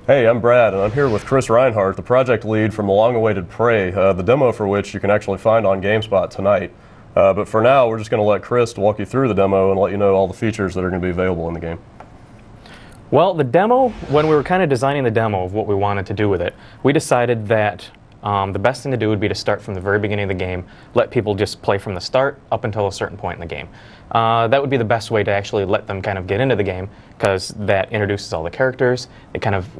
Hey, I'm Brad, and I'm here with Chris Rhinehart, the project lead from the long-awaited Prey, the demo for which you can actually find on GameSpot tonight. But for now, we're just going to let Chris walk you through the demo and let you know all the features that are going to be available in the game. Well, the demo, when we were kind of designing the demo of what we wanted to do with it, we decided that the best thing to do would be to start from the very beginning of the game, let people just play from the start up until a certain point in the game. That would be the best way to actually let them kind of get into the game, because that introduces all the characters.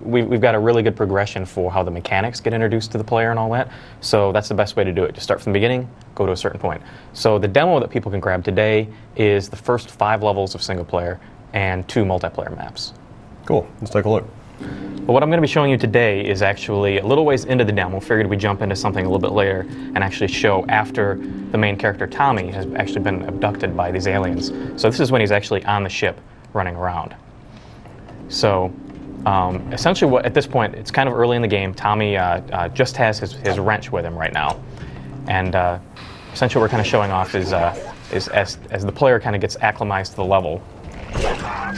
We've got a really good progression for how the mechanics get introduced to the player and all that. So that's the best way to do it. Just start from the beginning, go to a certain point. So the demo that people can grab today is the first 5 levels of single player and 2 multiplayer maps. Cool. Let's take a look. But what I'm going to be showing you today is actually a little ways into the demo. Figured we'd jump into something a little bit later and actually show after the main character Tommy has actually been abducted by these aliens. So this is when he's actually on the ship running around. So essentially at this point, it's kind of early in the game. Tommy just has his wrench with him right now. And essentially what we're kind of showing off is as the player kind of gets acclimatized to the level, kind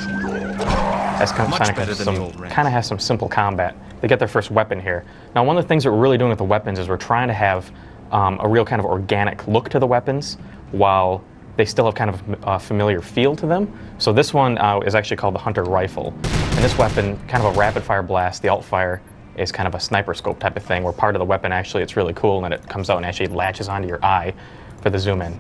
of has some simple combat. They get their first weapon here. Now, one of the things that we're really doing with the weapons is we're trying to have a real kind of organic look to the weapons while they still have kind of a familiar feel to them. So this one is actually called the Hunter Rifle. And this weapon, kind of a rapid fire blast, the alt fire is kind of a sniper scope type of thing, where part of the weapon actually, it's really cool, and it comes out and actually latches onto your eye for the zoom in.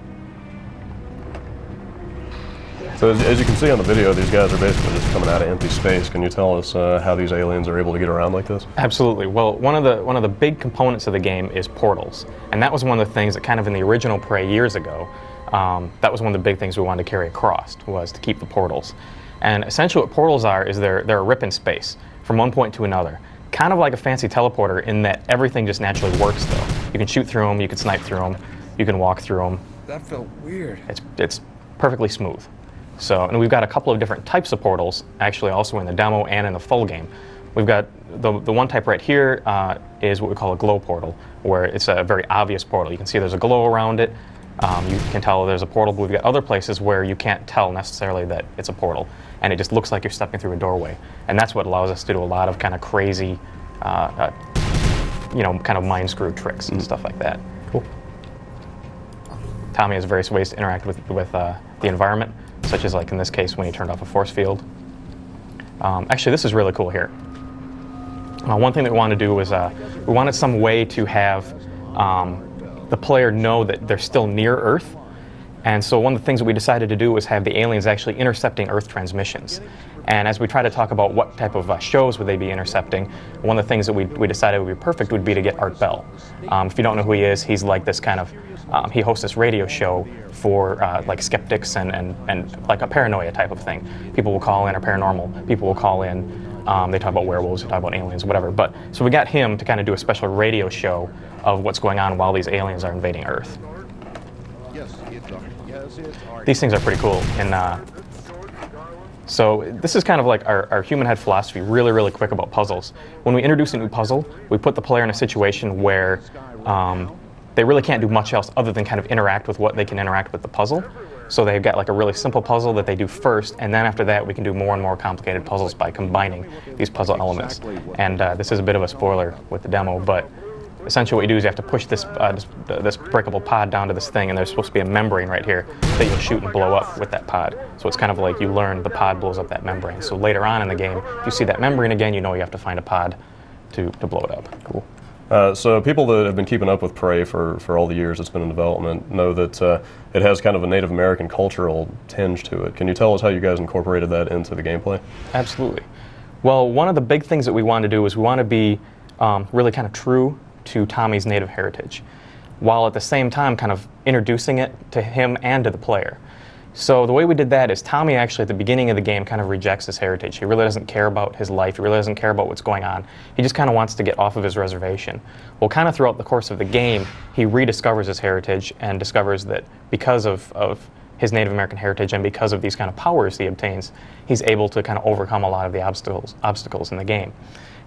So as you can see on the video, these guys are basically just coming out of empty space. Can you tell us how these aliens are able to get around like this? Absolutely. Well, one of the big components of the game is portals, and that was one of the things that kind of in the original Prey years ago, that was one of the big things we wanted to carry across, was to keep the portals. And essentially what portals are is they're a rip in space from one point to another. Kind of like a fancy teleporter in that everything just naturally works though. You can shoot through them, you can snipe through them, you can walk through them. That felt weird. It's perfectly smooth. So, and we've got a couple of different types of portals, actually also in the demo and in the full game. We've got the one type right here is what we call a glow portal, where it's a very obvious portal. You can see there's a glow around it. You can tell there's a portal, but we've got other places where you can't tell necessarily that it's a portal, and it just looks like you're stepping through a doorway. And that's what allows us to do a lot of kind of crazy, kind of mind screw tricks and stuff like that. Cool. Tommy has various ways to interact with the environment, such as like in this case when he turned off a force field. Actually, this is really cool here. One thing that we wanted to do was we wanted some way to have the player know that they're still near Earth. And so one of the things that we decided to do was have the aliens actually intercepting Earth transmissions. And as we try to talk about what type of shows would they be intercepting, one of the things that we decided would be perfect would be to get Art Bell. If you don't know who he is, he's like this kind of, he hosts this radio show for like skeptics and like a paranoia type of thing. People will call in, or paranormal, people will call in, they talk about werewolves, they talk about aliens, whatever. But so we got him to kind of do a special radio show of what's going on while these aliens are invading Earth. These things are pretty cool. And so this is kind of like our human head philosophy, really, really quick about puzzles. When we introduce a new puzzle, we put the player in a situation where they really can't do much else other than kind of interact with what they can interact with the puzzle. So they've got like a really simple puzzle that they do first, and then after that we can do more and more complicated puzzles by combining these puzzle elements. And this is a bit of a spoiler with the demo, but essentially what you do is you have to push this breakable pod down to this thing, and there's supposed to be a membrane right here that you'll shoot and blow up with that pod. So it's kind of like you learn the pod blows up that membrane. So later on in the game, if you see that membrane again, you know you have to find a pod to blow it up. Cool. So people that have been keeping up with Prey for all the years it's been in development know that it has kind of a Native American cultural tinge to it. Can you tell us how you guys incorporated that into the gameplay? Absolutely. Well, one of the big things that we want to do is we want to be really kind of true to Tommy's native heritage, while at the same time kind of introducing it to him and to the player. So the way we did that is Tommy actually at the beginning of the game kind of rejects his heritage. He really doesn't care about his life. He really doesn't care about what's going on. He just kind of wants to get off of his reservation. Well, kind of throughout the course of the game, he rediscovers his heritage and discovers that because of his Native American heritage and because of these kind of powers he obtains, he's able to kind of overcome a lot of the obstacles in the game.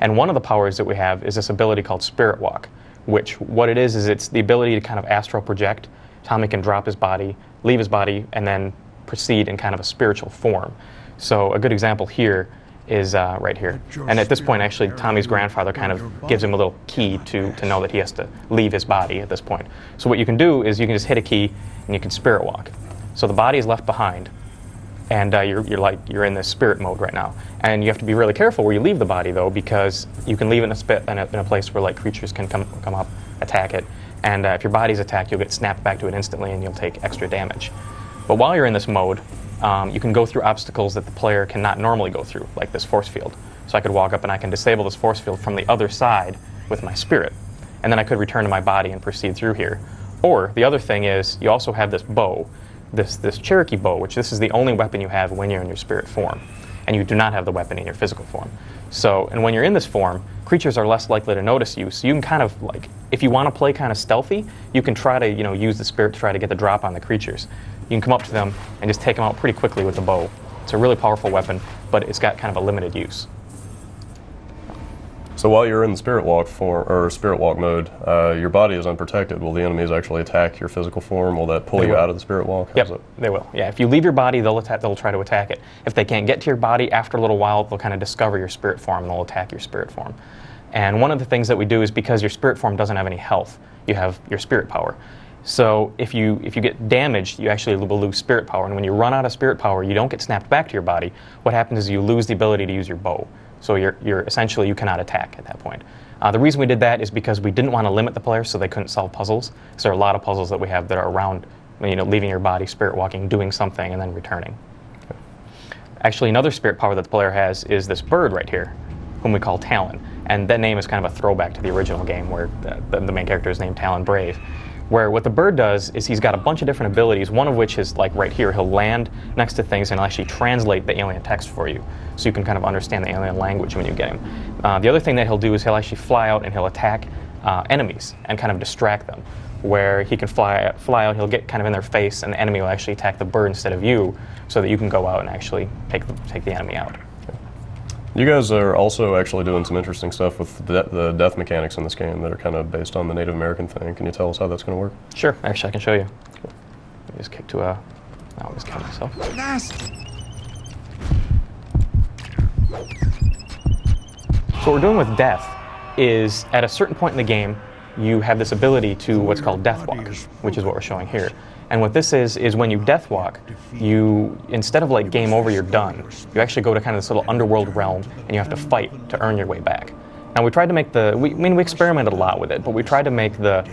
And one of the powers that we have is this ability called Spirit Walk, which what it is it's the ability to kind of astral project. Tommy can drop his body, leave his body, and then proceed in kind of a spiritual form. So a good example here is right here. And at this point, actually, Tommy's grandfather kind of gives him a little key to know that he has to leave his body at this point. So what you can do is you can just hit a key and you can spirit walk. So the body is left behind, and you're in this spirit mode right now. And you have to be really careful where you leave the body, though, because you can leave it in a place where like creatures can come up, attack it. And if your body's attacked, you'll get snapped back to it instantly, and you'll take extra damage. But while you're in this mode, you can go through obstacles that the player cannot normally go through, like this force field. So I could walk up and I can disable this force field from the other side with my spirit. And then I could return to my body and proceed through here. Or the other thing is, you also have this bow, this Cherokee bow, which this is the only weapon you have when you're in your spirit form. And you do not have the weapon in your physical form. So, and when you're in this form, creatures are less likely to notice you. So you can kind of like, if you want to play kind of stealthy, you can try to, use the spirit to try to get the drop on the creatures. You can come up to them and just take them out pretty quickly with the bow. It's a really powerful weapon, but it's got kind of a limited use. So while you're in the spirit walk mode, your body is unprotected. Will the enemies actually attack your physical form? Will that pull you out of the spirit walk? Yep, they will. Yeah, if you leave your body, they'll try to attack it. If they can't get to your body, after a little while, they'll kind of discover your spirit form and they'll attack your spirit form. And one of the things that we do is, because your spirit form doesn't have any health, you have your spirit power. So if you get damaged, you actually will lose spirit power. And when you run out of spirit power, you don't get snapped back to your body. What happens is you lose the ability to use your bow. So you're essentially, you cannot attack at that point. The reason we did that is because we didn't want to limit the players so they couldn't solve puzzles. So there are a lot of puzzles that we have that are around, leaving your body, spirit walking, doing something, and then returning. Okay. Actually, another spirit power that the player has is this bird right here, whom we call Talon. And that name is kind of a throwback to the original game where the main character is named Talon Brave. Where what the bird does is he's got a bunch of different abilities, one of which is like right here, he'll land next to things and he'll actually translate the alien text for you, so you can kind of understand the alien language when you get him. The other thing that he'll do is he'll actually fly out and he'll attack enemies and kind of distract them, where he can fly out, he'll get kind of in their face, and the enemy will actually attack the bird instead of you, so that you can go out and actually take the enemy out. You guys are also actually doing some interesting stuff with the death mechanics in this game that are kind of based on the Native American thing. Can you tell us how that's going to work? Sure. Actually, I can show you. Cool. Let me just kick to a... I'll just kill myself. So what we're doing with death is, at a certain point in the game, you have this ability to what's called death walk, which is what we're showing here. And what this is when you death walk, you, instead of like game over, you're done, you actually go to kind of this little underworld realm and you have to fight to earn your way back. Now we tried to make we experimented a lot with it, but we tried to make the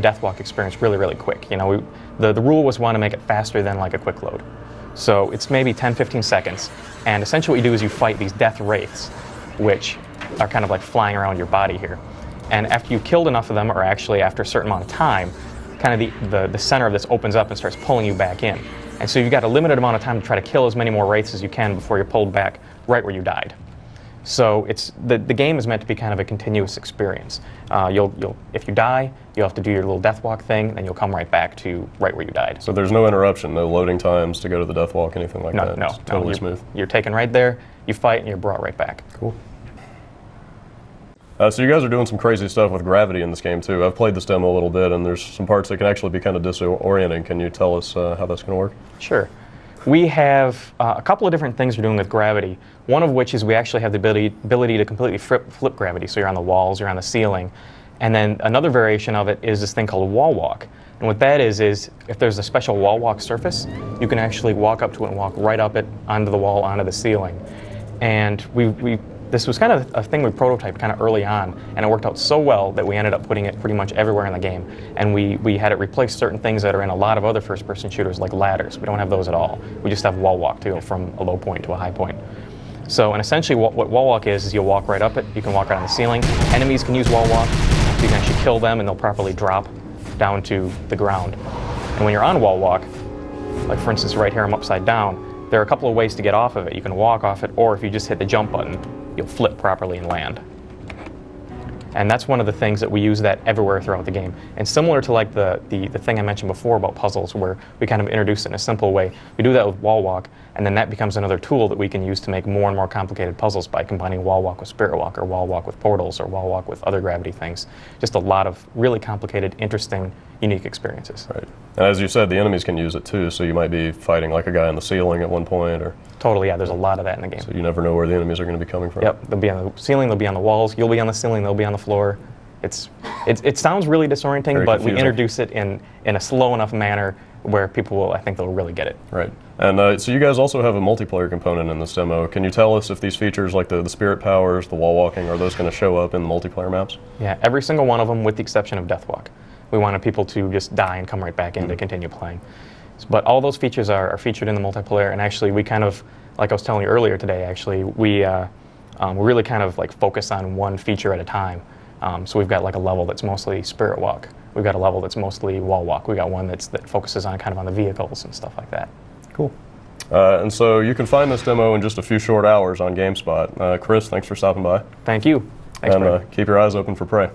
death walk experience really, really quick. The rule was we want to make it faster than like a quick load. So it's maybe 10-15 seconds, and essentially what you do is you fight these death wraiths, which are kind of like flying around your body here. And after you've killed enough of them, or actually after a certain amount of time, kind of the center of this opens up and starts pulling you back in. And so you've got a limited amount of time to try to kill as many more wraiths as you can before you're pulled back right where you died. So it's the game is meant to be kind of a continuous experience. If you die, you'll have to do your little death walk thing, then you'll come right back to right where you died. So there's no interruption, no loading times to go to the death walk, anything like that? No, it's totally smooth. You're taken right there, you fight, and you're brought right back. Cool. So you guys are doing some crazy stuff with gravity in this game too. I've played this demo a little bit, and there's some parts that can actually be kind of disorienting. Can you tell us how that's going to work? Sure. We have a couple of different things we're doing with gravity, one of which is we actually have the ability to completely flip gravity, so you're on the walls, you're on the ceiling. And then another variation of it is this thing called wall walk. And what that is if there's a special wall walk surface, you can actually walk up to it and walk right up it, onto the wall, onto the ceiling. And this was kind of a thing we prototyped kind of early on, and it worked out so well that we ended up putting it pretty much everywhere in the game. And we had it replace certain things that are in a lot of other first-person shooters, like ladders. We don't have those at all. We just have wall walk to go from a low point to a high point. So, and essentially what wall walk is you'll walk right up it, you can walk right on the ceiling. Enemies can use wall walk, so you can actually kill them and they'll properly drop down to the ground. And when you're on wall walk, like for instance right here I'm upside down, there are a couple of ways to get off of it. You can walk off it, or if you just hit the jump button, you'll flip properly and land. And that's one of the things that we use that everywhere throughout the game. And similar to like the thing I mentioned before about puzzles, where we kind of introduce it in a simple way, we do that with wall walk, and then that becomes another tool that we can use to make more and more complicated puzzles by combining wall walk with spirit walk, or wall walk with portals, or wall walk with other gravity things. Just a lot of really complicated, interesting unique experiences. Right. And as you said, the enemies can use it too, so you might be fighting like a guy on the ceiling at one point, or Totally, yeah, there's a lot of that in the game. so you never know where the enemies are going to be coming from. Yep, they'll be on the ceiling, they'll be on the walls, you'll be on the ceiling, they'll be on the floor. It sounds really disorienting, Very but confusing. we introduce it in a slow enough manner where people will, I think they'll really get it. Right. And so you guys also have a multiplayer component in this demo. Can you tell us if these features like the spirit powers, the wall walking, are those going to show up in the multiplayer maps? Yeah, every single one of them with the exception of Deathwalk. We wanted people to just die and come right back in to continue playing. But all those features are featured in the multiplayer, and actually we kind of, like I was telling you earlier today, actually, we really kind of like focus on one feature at a time. So we've got like a level that's mostly spirit walk. We've got a level that's mostly wall walk. We got one that focuses on kind of on the vehicles and stuff like that. Cool. And so you can find this demo in just a few short hours on GameSpot. Chris, thanks for stopping by. Thank you. Thanks, Brad. And keep your eyes open for Prey.